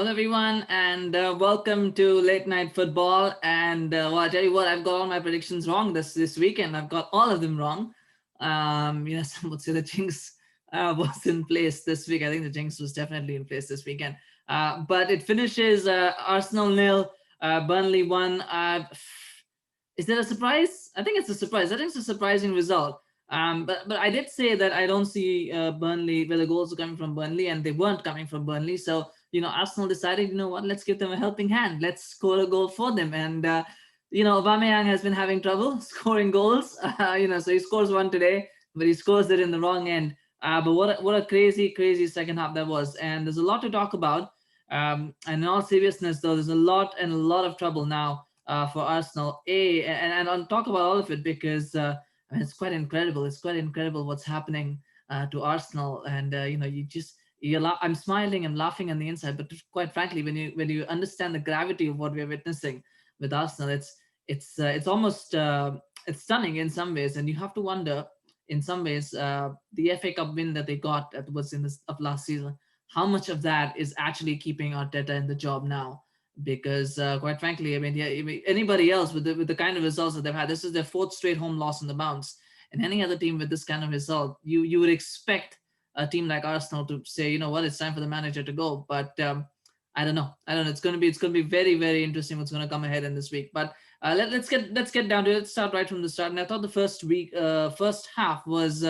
Hello, everyone, and welcome to Late Night Football. And well, I tell you what, I've got all my predictions wrong this weekend. I've got all of them wrong. Some would say the jinx was in place this week. I think the jinx was definitely in place this weekend. But it finishes Arsenal nil, Burnley one. Is that a surprise? I think it's a surprise. I think it's a surprising result. But I did say that I don't see Burnley where the goals are coming from Burnley, and they weren't coming from Burnley. So Arsenal decided, what, let's give them a helping hand. Let's score a goal for them. And Aubameyang has been having trouble scoring goals. So he scores one today, but he scores it in the wrong end. But what a crazy second half that was. And there's a lot to talk about. And in all seriousness, though, there's a lot of trouble now for Arsenal. And I'll talk about all of it because it's quite incredible. It's quite incredible what's happening to Arsenal. And I'm smiling, I'm laughing on the inside, but quite frankly, when you understand the gravity of what we're witnessing with Arsenal, it's almost it's stunning in some ways, and you have to wonder in some ways the FA Cup win that they got was in this of last season. How much of that is actually keeping Arteta in the job now? Because quite frankly, anybody else with the kind of results that they've had, this is their fourth straight home loss on the bounce, and any other team with this kind of result, you would expect a team like Arsenal to say, you know what, it's time for the manager to go. But I don't know. It's gonna be very interesting what's gonna come ahead in this week. But let's get down to it. Let's start right from the start. And I thought the first half was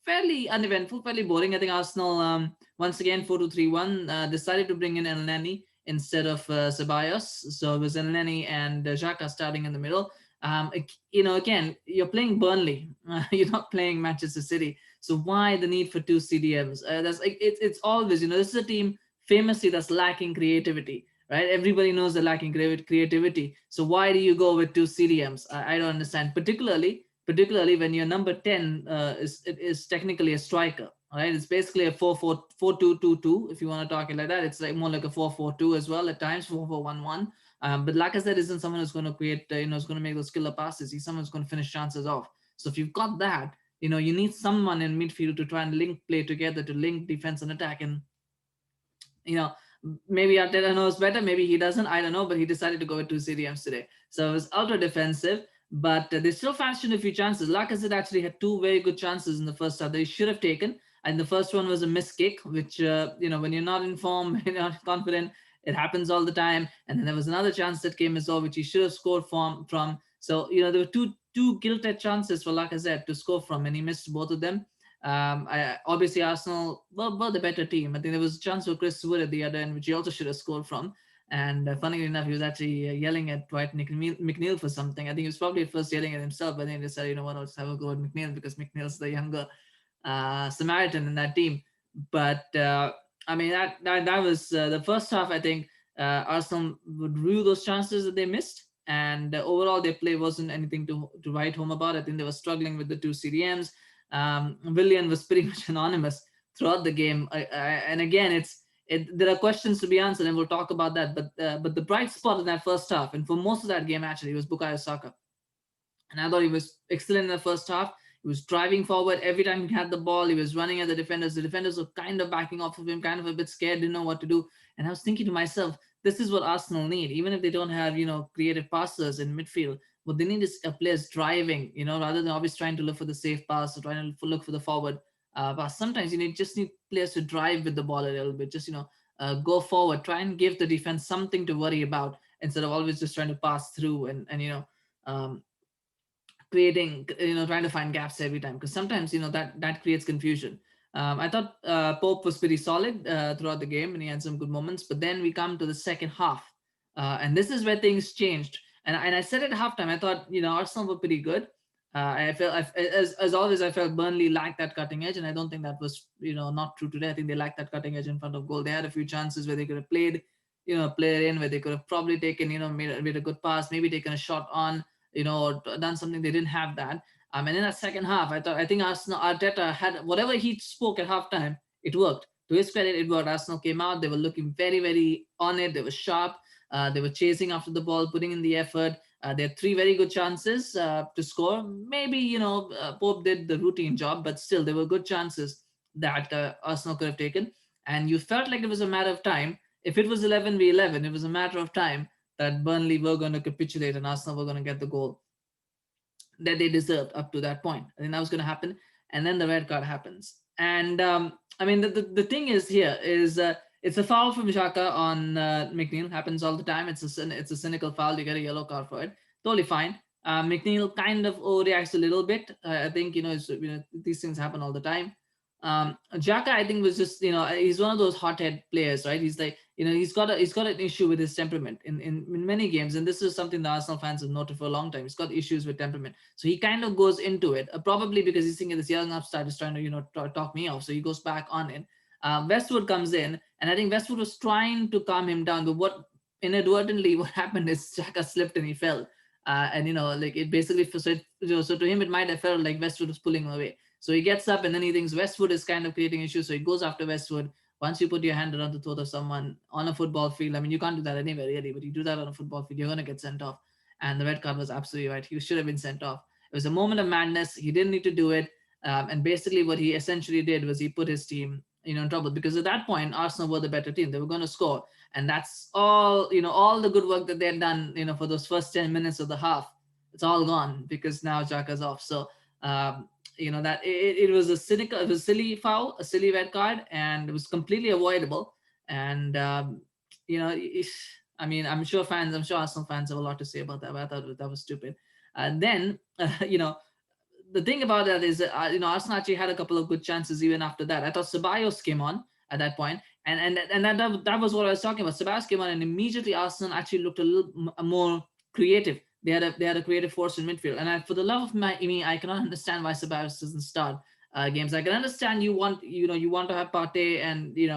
fairly uneventful, fairly boring. I think Arsenal once again 4-2-3-1 decided to bring in Elneny instead of Ceballos. So it was Elneny and Xhaka starting in the middle. Again, you're playing Burnley. You're not playing Manchester City. So why the need for two CDMs? That's like it's always, this is a team famously that's lacking creativity, right? Everybody knows they're lacking creativity. So why do you go with two CDMs? I don't understand. Particularly when your number 10 is technically a striker, right? It's basically a 4-4-4-2-2-2. If you want to talk it like that, it's like more like a 4-4-2 as well at times, 4-4-1-1. But Lacazette isn't someone who's going to create, is going to make those killer passes. He's someone who's going to finish chances off. So if you've got that, you need someone in midfield to try and link play together, to link defense and attack. And you know, maybe Arteta knows better, maybe he doesn't. I don't know, but he decided to go with two CDMs today. So it was ultra defensive, but they still fashioned a few chances. Lacazette actually had two very good chances in the first half that he should have taken. And the first one was a missed kick, which when you're not in form, you're not confident, it happens all the time. And then there was another chance that came as well, which he should have scored from. So there were two guilted chances for Lacazette to score from, and he missed both of them. Obviously, Arsenal were the better team. I think there was a chance for Chris Wood at the other end, which he also should have scored from. And funnily enough, he was actually yelling at Dwight McNeil for something. I think he was probably at first yelling at himself, but then he decided, what, I'll just have a go at McNeil because McNeil's the younger Samaritan in that team. But that was the first half. I think Arsenal would rue those chances that they missed, and overall their play wasn't anything to write home about. I think they were struggling with the two CDMs. Willian was pretty much anonymous throughout the game, and again, there are questions to be answered, and we'll talk about that. But the bright spot in that first half, and for most of that game actually, was Bukayo Saka. And I thought he was excellent in the first half. He was driving forward every time he had the ball. He was running at the defenders. The defenders were kind of backing off of him, kind of a bit scared, didn't know what to do. And I was thinking to myself, this is what Arsenal need. Even if they don't have, creative passers in midfield, what they need is players driving, rather than always trying to look for the safe pass or trying to look for the forward pass. Sometimes you just need players to drive with the ball a little bit. Just, go forward, try and give the defense something to worry about instead of always just trying to pass through and um, creating, trying to find gaps every time, because sometimes that creates confusion. I thought Pope was pretty solid throughout the game, and he had some good moments. But then we come to the second half, and this is where things changed. And I said at halftime, I thought Arsenal were pretty good. As always, I felt Burnley lacked that cutting edge, and I don't think that was not true today. I think they lacked that cutting edge in front of goal. They had a few chances where they could have played, play it in, where they could have probably taken, made a good pass, maybe taken a shot on, or done something. They didn't have that. And in that second half, I think Arteta had whatever he spoke at halftime, it worked. To his credit, it worked. Arsenal came out. They were looking very on it. They were sharp. They were chasing after the ball, putting in the effort. They had three very good chances to score. Maybe Pope did the routine job, but still, there were good chances that Arsenal could have taken. and you felt like it was a matter of time. If it was 11v11, it was a matter of time that Burnley were going to capitulate and Arsenal were going to get the goal that they deserved up to that point. I think that was going to happen, and then the red card happens. And I mean, the thing is here is it's a foul from Xhaka on McNeil. Happens all the time. It's a cynical foul. You get a yellow card for it. Totally fine. McNeil kind of overreacts a little bit. I think these things happen all the time. Xhaka, I think, was just he's one of those hothead players, right? He's like he's got an issue with his temperament in many games, and this is something the Arsenal fans have noted for a long time. He's got issues with temperament, so he kind of goes into it, probably because he's thinking this young upstart is trying to talk me off, so he goes back on it. Westwood comes in, and I think Westwood was trying to calm him down, but what inadvertently what happened is Xhaka slipped and he fell, and like it basically so to him it might have felt like Westwood was pulling him away. So he gets up and then he thinks Westwood is kind of creating issues, so he goes after Westwood. Once you put your hand around the throat of someone on a football field, I mean, you can't do that anywhere really, but you do that on a football field, you're going to get sent off. And the red card was absolutely right. He should have been sent off. It was a moment of madness. He didn't need to do it. And basically, what he essentially did was he put his team, in trouble, because at that point, Arsenal were the better team. They were going to score, and that's all. All the good work that they had done, for those first 10 minutes of the half, it's all gone because now Xhaka's off. So that it was it was a silly foul, a silly red card, and it was completely avoidable. And I mean, I'm sure Arsenal fans have a lot to say about that, but I thought that was stupid. And then the thing about that is that Arsenal actually had a couple of good chances even after that. I thought Ceballos came on at that point, and that was what I was talking about. Ceballos came on, and immediately Arsenal actually looked a little more creative. They had a creative force in midfield, and for the love of me, I cannot understand why Ceballos doesn't start games. I can understand you want to have Partey, and you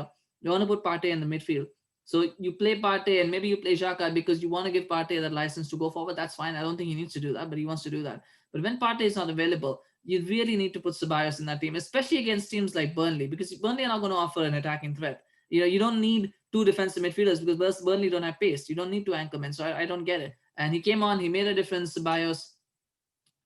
want to put Partey in the midfield. So you play Partey and maybe you play Xhaka because you want to give Partey that license to go forward. That's fine. I don't think he needs to do that, but he wants to do that. But when Partey is not available, you really need to put Ceballos in that team, especially against teams like Burnley, because Burnley are not going to offer an attacking threat. You don't need two defensive midfielders because Burnley don't have pace. You don't need two anchormen. So I don't get it. And he came on, he made a difference, Ceballos.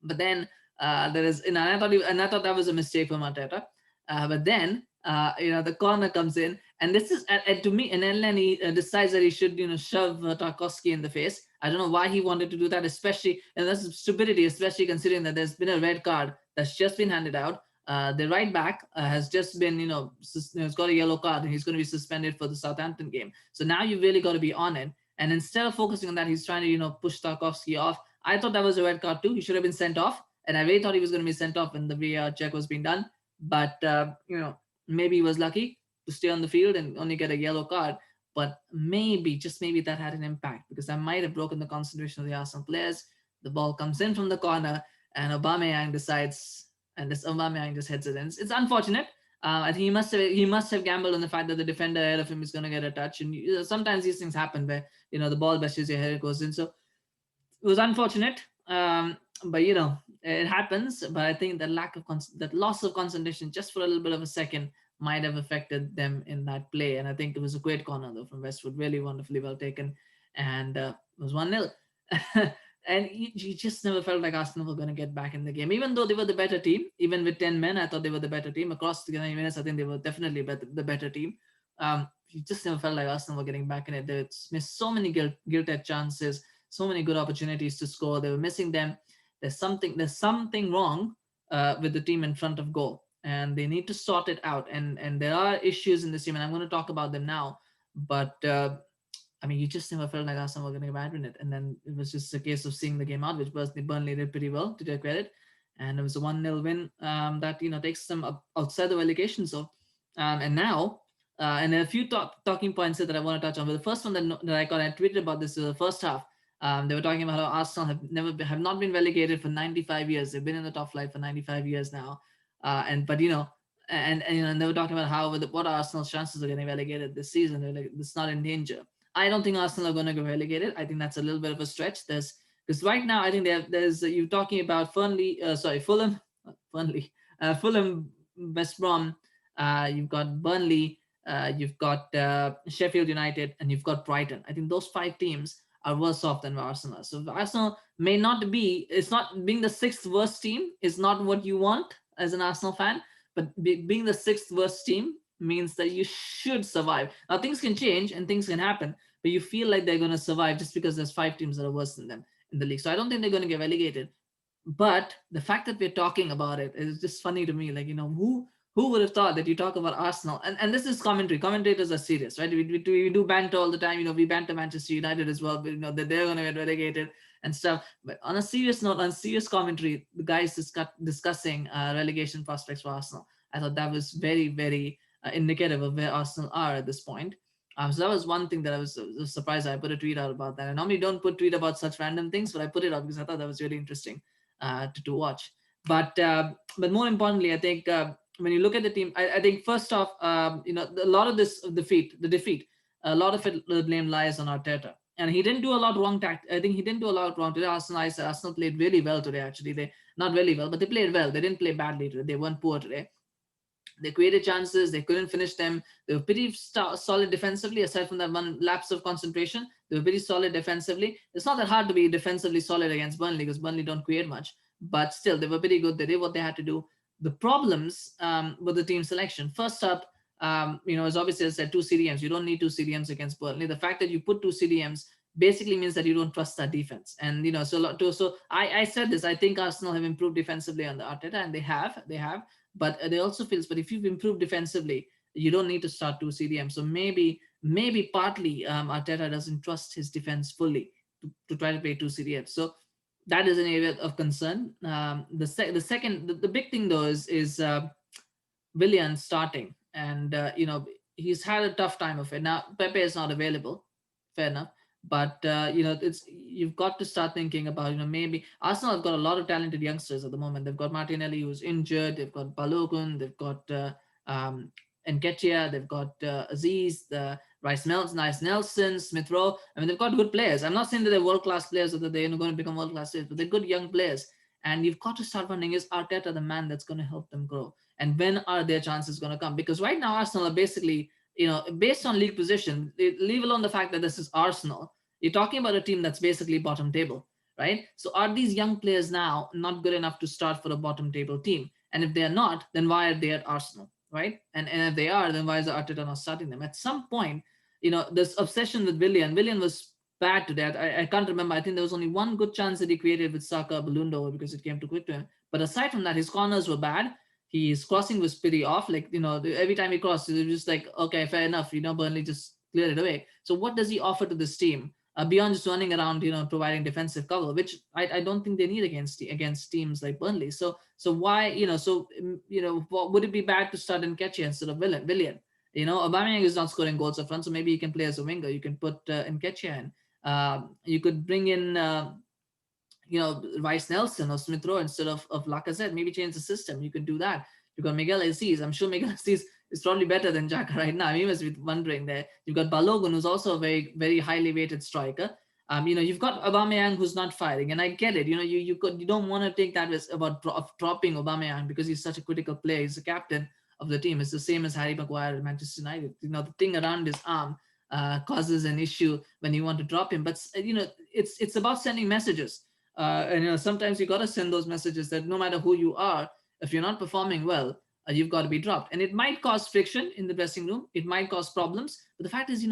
But then there is, and I thought that was a mistake from Arteta. But then the corner comes in, and this is to me, and Elneny decides that he should shove Tarkowski in the face. I don't know why he wanted to do that, especially, and that's stupidity, especially considering that there's been a red card that's just been handed out. The right back has just been, has got a yellow card, and he's going to be suspended for the Southampton game. So now you've really got to be on it. And instead of focusing on that, he's trying to, push Tarkowski off. I thought that was a red card too. He should have been sent off. And I really thought he was going to be sent off when the VAR check was being done. But, maybe he was lucky to stay on the field and only get a yellow card. But maybe, just maybe, that had an impact because that might have broken the concentration of the Arsenal players. The ball comes in from the corner, and Aubameyang decides, and this Aubameyang just heads it in. It's unfortunate. I think he must have gambled on the fact that the defender ahead of him is going to get a touch, and sometimes these things happen where the ball brushes your head, it goes in. So it was unfortunate, but it happens. But I think that loss of concentration just for a little bit of a second might have affected them in that play. And I think it was a great corner though from Westwood, really wonderfully well taken, and it was 1-0. And you just never felt like Arsenal were going to get back in the game, even though they were the better team. Even with 10 men, I thought they were the better team. Across the 90 minutes, I think they were definitely the better team. You just never felt like Arsenal were getting back in it. They missed so many gilt-edged chances, so many good opportunities to score. They were missing them. There's something wrong with the team in front of goal, and they need to sort it out. And there are issues in this team, and I'm going to talk about them now. But you just never felt like Arsenal were going to abandon it. And then it was just a case of seeing the game out, which Burnley did pretty well, to their credit. And it was a 1-0 win that, takes them up outside the relegation. So, and now, and a few talking points here that I want to touch on. But the first one that I tweeted about this is the first half. They were talking about how Arsenal have not been relegated for 95 years. They've been in the top flight for 95 years now. And they were talking about how what are Arsenal's chances of getting relegated this season. They're like, it's not in danger. I don't think Arsenal are going to get relegated. I think that's a little bit of a stretch. Because right now I think there's you're talking about Fulham, West Brom. You've got Burnley. You've got Sheffield United, and you've got Brighton. I think those 5 teams are worse off than Arsenal. So Arsenal may not be. It's not being the 6th worst team is not what you want as an Arsenal fan. But being the 6th worst team means that you should survive. Now things can change and things can happen, but you feel like they're going to survive just because there's 5 teams that are worse than them in the league. So I don't think they're going to get relegated. But the fact that we're talking about it is just funny to me. Like, who would have thought that you talk about Arsenal, and this is commentary. Commentators are serious, right? We do banter all the time. We banter Manchester United as well, but that they're going to get relegated and stuff. But on a serious note, on serious commentary, the guys discussing relegation prospects for Arsenal. I thought that was very, very indicative of where Arsenal are at this point. So that was one thing that I was surprised. I put a tweet out about that. I normally don't put tweet about such random things, but I put it out because I thought that was really interesting to watch. But more importantly, I think when you look at the team, I think first off, a lot of the defeat, a lot of it, the blame lies on Arteta, and he didn't do a lot wrong. I think he didn't do a lot wrong today. Arsenal played really well today. Actually, they not really well, but they played well. They didn't play badly today. They weren't poor today. They created chances. They couldn't finish them. They were pretty solid defensively, aside from that one lapse of concentration. They were pretty solid defensively. It's not that hard to be defensively solid against Burnley because Burnley don't create much. But still, they were pretty good. They did what they had to do. The problems with the team selection. First up, as obviously I said, two CDMs. You don't need two CDMs against Burnley. The fact that you put two CDMs basically means that you don't trust that defense. And so I said this. I think Arsenal have improved defensively under Arteta, and they have. But they also feels. But if you've improved defensively, you don't need to start two CDMs. So maybe partly Arteta doesn't trust his defense fully to try to play two CDMs. So that is an area of concern. The big thing though is Willian starting, and he's had a tough time of it. Now Pepe is not available, fair enough, but it's you've got to start thinking about maybe Arsenal have got a lot of talented youngsters at the moment. They've got Martinelli who's injured, they've got Balogun, they've got Nketiah, they've got Aziz, Nice Nelson, Smith Rowe. I mean, they've got good players. I'm not saying that they're world class players or that they're going to become world class players, but they're good young players. And you've got to start wondering, is Arteta the man that's going to help them grow? And when are their chances going to come? Because right now, Arsenal are basically, based on league position, leave alone the fact that this is Arsenal, you're talking about a team that's basically bottom table, right? So are these young players now not good enough to start for a bottom table team? And if they're not, then why are they at Arsenal? Right? And if they are, then why is Arteta not starting them? At some point, this obsession with Willian was bad to that. I can't remember. I think there was only one good chance that he created with Saka ballooned over because it came too quick to him. But aside from that, his corners were bad. His crossing was pretty off. Like, every time he crossed, it was just like, okay, fair enough. Burnley just cleared it away. So what does he offer to this team? Beyond just running around, providing defensive cover, which I don't think they need against teams like Burnley. So why, would it be bad to start Nketiah instead of Willian? Aubameyang is not scoring goals up front, so maybe he can play as a winger. You can put Nketiah in. You could bring in, Rice Nelson or Smith Rowe instead of Lacazette. Maybe change the system. You could do that. You've got Miguel Aziz. I'm sure Miguel Aziz is probably better than Xhaka right now. You must be wondering there. You've got Balogun, who's also a very, very highly rated striker. You've got Aubameyang, who's not firing, and I get it. You don't want to take that risk about dropping Aubameyang because he's such a critical player. He's the captain of the team. It's the same as Harry Maguire at Manchester United. The thing around his arm causes an issue when you want to drop him. But it's about sending messages. And sometimes you got to send those messages that no matter who you are, if you're not performing well, you've got to be dropped. And it might cause friction in the dressing room. It might cause problems. But the fact is,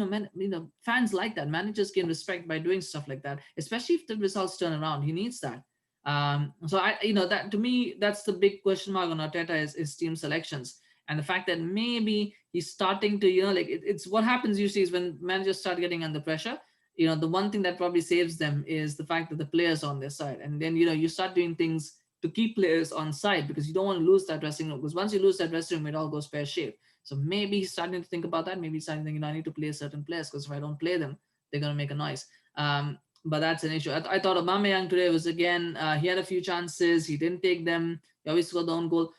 fans like that. Managers gain respect by doing stuff like that, especially if the results turn around. He needs that. That to me, that's the big question mark on Arteta is team selections. And the fact that maybe he's starting to, it's what happens usually is when managers start getting under pressure. The one thing that probably saves them is the fact that the players are on their side. And then, you start doing things to keep players on side because you don't want to lose that dressing room. Because once you lose that dressing room, it all goes pear-shaped. So maybe he's starting to think about that. Maybe he's starting to think, I need to play certain players because if I don't play them, they're going to make a noise. But that's an issue. I thought Aubameyang today was, again, he had a few chances. He didn't take them. He always scored the own goal.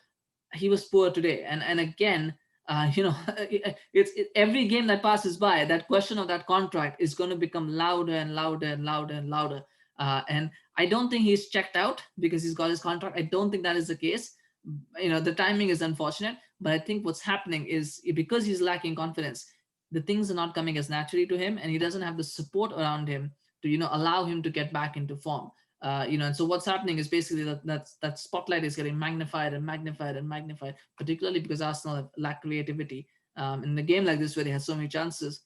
He was poor today. And again, it's every game that passes by, that question of that contract is going to become louder and louder and louder and louder. And I don't think he's checked out because he's got his contract. I don't think that is the case. The timing is unfortunate, but I think what's happening is because he's lacking confidence, the things are not coming as naturally to him, and he doesn't have the support around him to allow him to get back into form. And so what's happening is basically that spotlight is getting magnified and magnified and magnified, particularly because Arsenal have lack creativity. In a game like this where they had so many chances,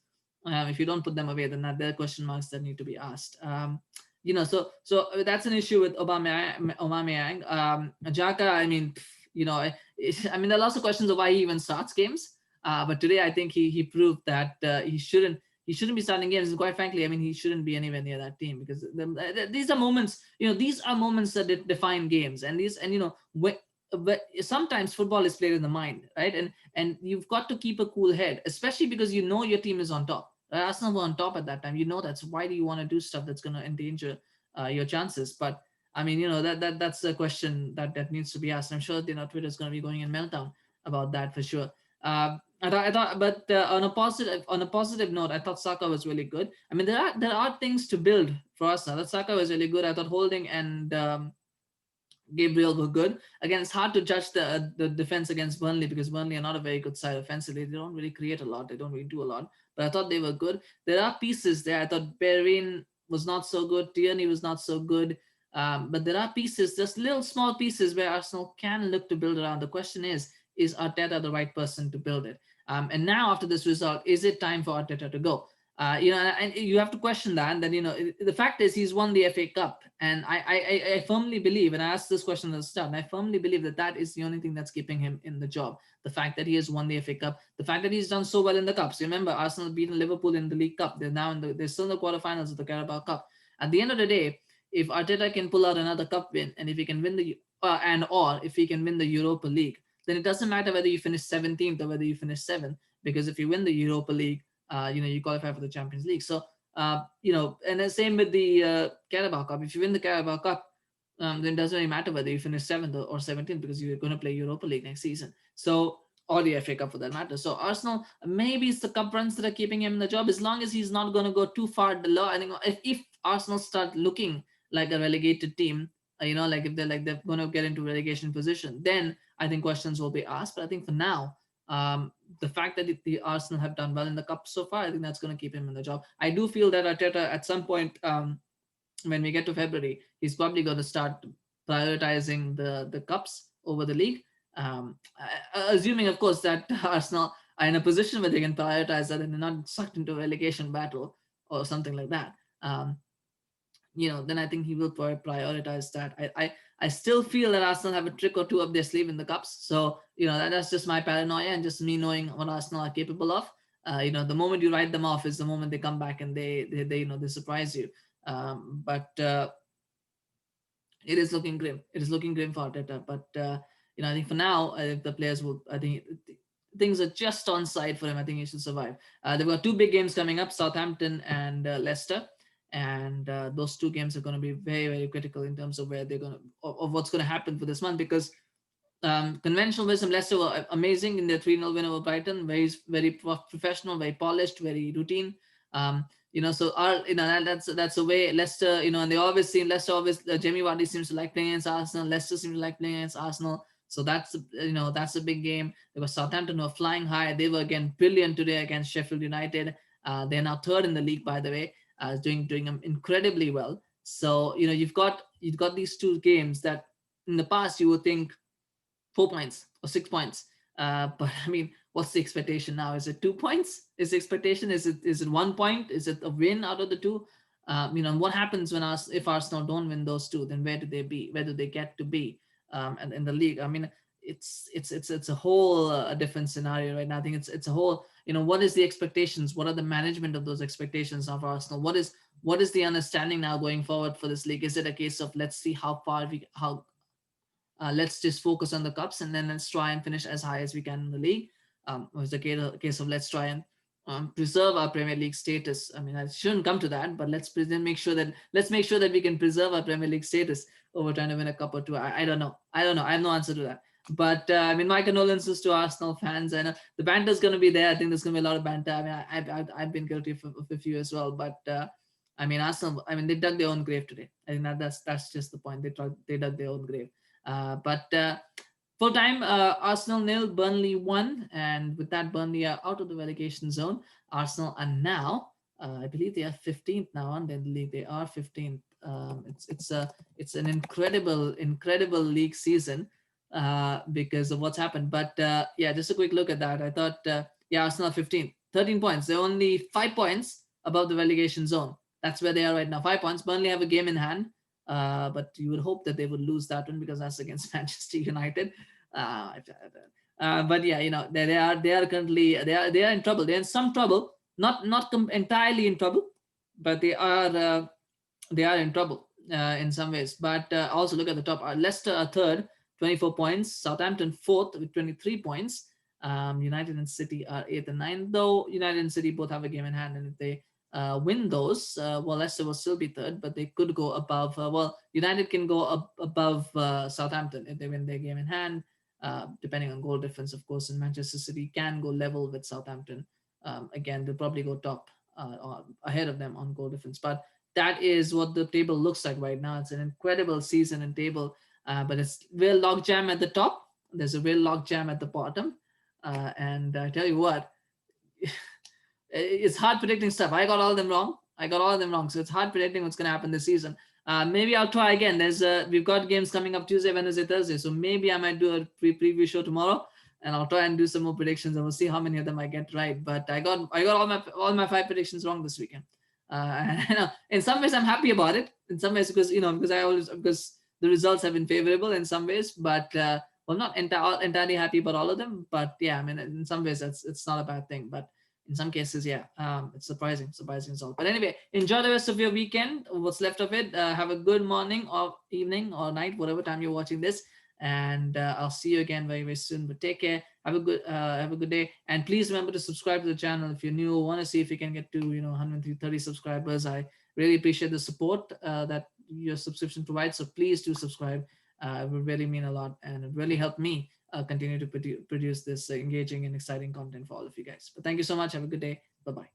if you don't put them away, then there are question marks that need to be asked. So that's an issue with Aubameyang. Xhaka, I mean, I mean, there are lots of questions of why he even starts games. But today, I think he proved that he shouldn't be starting games. And quite frankly, I mean, he shouldn't be anywhere near that team, because these are moments, these are moments that define games, and but sometimes football is played in the mind, right? And you've got to keep a cool head, especially because your team is on top. Arsenal were on top at that time. That's why do you want to do stuff that's going to endanger your chances? But I mean, that's a question that needs to be asked. I'm sure Twitter's going to be going in meltdown about that for sure. But on a positive note, I thought Saka was really good. I mean, there are things to build for Arsenal. That Saka was really good. I thought Holding and Gabriel were good. Again, it's hard to judge the defense against Burnley, because Burnley are not a very good side offensively. They don't really create a lot. They don't really do a lot. But I thought they were good. There are pieces there. I thought Bellerin was not so good. Tierney was not so good. But there are pieces, just little small pieces where Arsenal can look to build around. The question is Arteta the right person to build it? And now after this result, is it time for Arteta to go? And you have to question that. And then the fact is he's won the FA Cup, and I firmly believe, and I asked this question at the start, and I firmly believe that is the only thing that's keeping him in the job. The fact that he has won the FA Cup, the fact that he's done so well in the cups. Remember, Arsenal beaten Liverpool in the League Cup. They're still in the quarterfinals of the Carabao Cup. At the end of the day, if Arteta can pull out another cup win, and if he can win or if he can win the Europa League, then it doesn't matter whether you finish 17th or whether you finish 7th, because if you win the Europa League, you qualify for the Champions League. So, and the same with the Carabao Cup. If you win the Carabao Cup, then it doesn't really matter whether you finish 7th or 17th, because you're going to play Europa League next season. So, or the FA Cup for that matter. So Arsenal, maybe it's the cup runs that are keeping him in the job. As long as he's not going to go too far below. I think if Arsenal start looking like a relegated team, like if they're going to get into relegation position, then I think questions will be asked. But I think for now, the fact that the Arsenal have done well in the cup so far, I think that's going to keep him in the job. I do feel that Arteta at some point, when we get to February, he's probably going to start prioritizing the cups over the league. Assuming, of course, that Arsenal are in a position where they can prioritize that and they're not sucked into a relegation battle or something like that. Then I think he will prioritize that. I still feel that Arsenal have a trick or two up their sleeve in the cups. So, that's just my paranoia and just me knowing what Arsenal are capable of. The moment you write them off is the moment they come back and they surprise you. But it is looking grim. It is looking grim for Arteta. But, I think for now, if the players will, I think things are just on side for him. I think he should survive. They've got two big games coming up, Southampton and Leicester. And those two games are going to be very, very critical in terms of where they're going to, of what's going to happen for this month, because conventional wisdom, Leicester were amazing in their 3-0 win over Brighton, very professional, very polished, very routine. So that's the way Leicester, and they always seem, Leicester always, Jamie Vardy seems to like playing against Arsenal, Leicester seems to like playing against Arsenal. So that's a big game. Because Southampton were flying high. They were again brilliant today against Sheffield United. They're now third in the league, by the way. Doing them incredibly well. So you've got these two games that in the past you would think 4 points or 6 points, but I mean, what's the expectation now? Is it 2 points? Is the expectation? Is it 1 point? Is it a win out of the two? What happens if Arsenal don't win those two? Then where do they be? Where do they get to be? And in the league, I mean, it's a whole different scenario right now. I think it's a whole, what is the expectations? What are the management of those expectations of Arsenal? What is the understanding now going forward for this league? Is it a case of let's see how far let's just focus on the cups and then let's try and finish as high as we can in the league? Or is it a case of let's try and preserve our Premier League status? I mean, I shouldn't come to that, but let's make sure that we can preserve our Premier League status over trying to win a cup or two. I don't know. I have no answer to that. But I mean, my condolences to Arsenal fans. I know the banter is going to be there. I think there's going to be a lot of banter. I mean, I've been guilty of a few as well. But I mean, Arsenal. I mean, they dug their own grave today. I think that's just the point. They dug their own grave. But full time, Arsenal 0, Burnley 1, and with that, Burnley are out of the relegation zone. Arsenal are now, I believe they are 15th now, and in the league they are 15th. It's an incredible league season because of what's happened. But yeah, just a quick look at that. I thought Yeah, Arsenal 15th, 13 points. They're only 5 points above the relegation zone. That's where they are right now. 5 points. Burnley have a game in hand, but you would hope that they would lose that one because that's against Manchester United. Uh, but yeah, they are currently they are in trouble. They're in some trouble, not entirely in trouble, but they are in trouble in some ways. But also look at the top. Leicester are third, 24 points. Southampton fourth with 23 points. United and City are eighth and ninth, though United and City both have a game in hand, and if they win those, well, Leicester will still be third, but they could go above. Well, United can go up above Southampton if they win their game in hand, depending on goal difference, of course. And Manchester City can go level with Southampton. Again, they'll probably go top or ahead of them on goal difference, but that is what the table looks like right now. It's an incredible season and table, but it's real logjam at the top. There's a real logjam at the bottom, and I tell you what, it's hard predicting stuff. I got all of them wrong. So it's hard predicting what's going to happen this season. Maybe I'll try again. We've got games coming up Tuesday, Wednesday, Thursday. So maybe I might do a preview show tomorrow, and I'll try and do some more predictions, and we'll see how many of them I get right. But I got all my 5 predictions wrong this weekend. In some ways I'm happy about it. In some ways because because the results have been favorable in some ways, but well, not entirely happy about all of them. But yeah, I mean, in some ways it's not a bad thing. But in some cases, yeah, it's surprising result. But anyway, enjoy the rest of your weekend, what's left of it. Have a good morning or evening or night, whatever time you're watching this. And I'll see you again very, very soon. But take care. Have a good day. And please remember to subscribe to the channel if you're new. Want to see if you can get to 130 subscribers. I really appreciate the support that your subscription provides. So please do subscribe. It would really mean a lot, and it really helped me continue to produce this engaging and exciting content for all of you guys. But thank you so much. Have a good day. Bye bye.